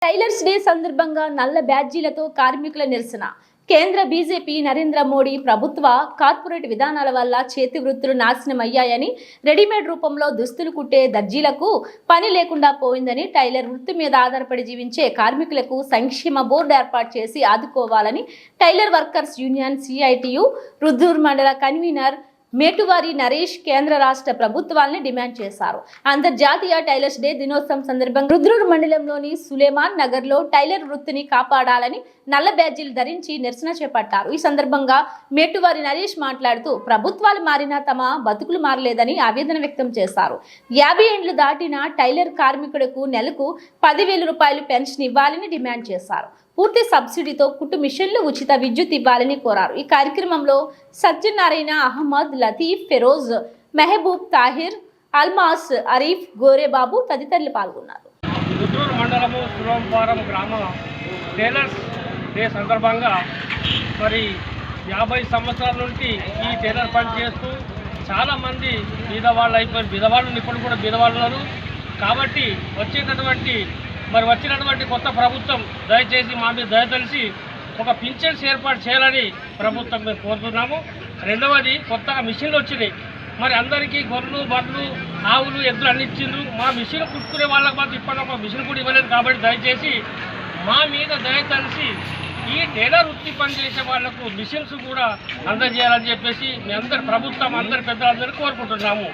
Tailors day సందర్భంగా నల్ల బ్యాడ్జీలతో కార్మికుల నిరసన. కేంద్ర బీజేపీ నరేంద్ర మోడీ ప్రభుత్వ కార్పొరేట్ విధానాల వల్ల చేతి వృత్తులు నాశనమయ్యాయని, రెడీమేడ్ రూపంలో దుస్తులు కుట్టే దర్జీలకు పని లేకుండా పోయిందని, టైలర్ వృత్తి మీద ఆధారపడి జీవించే కార్మికులకు సంక్షేమ బోర్డు ఏర్పాటు చేసి ఆదుకోవాలని టైలర్ వర్కర్స్ యూనియన్ సిఐటియు రుద్దూర్ మండల కన్వీనర్ మేటువారి నరేష్ కేంద్ర రాష్ట్ర ప్రభుత్వాలను డిమాండ్ చేశారు. అంతర్జాతీయ టైలర్స్ డే దినోత్సవం సందర్భంగా రుద్రూర్ మండలంలోని సులేమాన్ నగర్లో టైలర్ వృత్తిని కాపాడాలని నల్ల బ్యాడ్జీలు ధరించి నిరసన చేపట్టారు. ఈ సందర్భంగా మేటువారి నరేష్ మాట్లాడుతూ ప్రభుత్వాలు మారినా తమ బతుకులు మారలేదని ఆవేదన వ్యక్తం చేశారు. 50 ఏళ్లు దాటిన టైలర్ కార్మికులకు నెలకు 10,000 రూపాయలు పెన్షన్ ఇవ్వాలని డిమాండ్ చేశారు. పూర్తి సబ్సిడీతో కుట్టు మిషన్లు, ఉచిత విద్యుత్ ఇవ్వాలని కోరారు. ఈ కార్యక్రమంలో సత్యనారాయణ, అహ్మద్, లతీఫ్, ఫెరోజ్, మెహబూబ్, తాహిర్, అల్మాస్, అరీఫ్, గోరేబాబు తదితరులు పాల్గొన్నారు. గుంటూరు మండలము సురంపారం గ్రామ టైలర్స్ డే సందర్భంగా మరి 50 సంవత్సరాల నుండి ఈ టైలర్ పని చేస్తూ చాలామంది బీదవాళ్ళు అయిపోయి బీదవాళ్ళు ఇప్పుడు కూడా బీదవాళ్ళు ఉన్నారు. కాబట్టి వచ్చినటువంటి కొత్త ప్రభుత్వం దయచేసి మా మీద దయతలిసి ఒక పింఛన్స్ ఏర్పాటు చేయాలని ప్రభుత్వం మేము కోరుతున్నాము. రెండవది, కొత్తగా మిషన్లు వచ్చినాయి. మరి అందరికీ గొర్రెలు, బర్రెలు, ఆవులు, ఎద్దులు అన్ని ఇచ్చిండ్రు. మా మిషన్ కుట్టుకునే వాళ్ళకి మాత్రం ఇప్పటి ఒక మిషన్ కూడా ఇవ్వలేదు. కాబట్టి దయచేసి మా మీద దయతలిసి ఈ టైలర్ వృత్తి పనిచేసే వాళ్లకు మిషన్స్ కూడా అందజేయాలని చెప్పేసి మీ అందరి ప్రభుత్వం, అందరి పెద్దలందరూ కోరుకుంటున్నాము.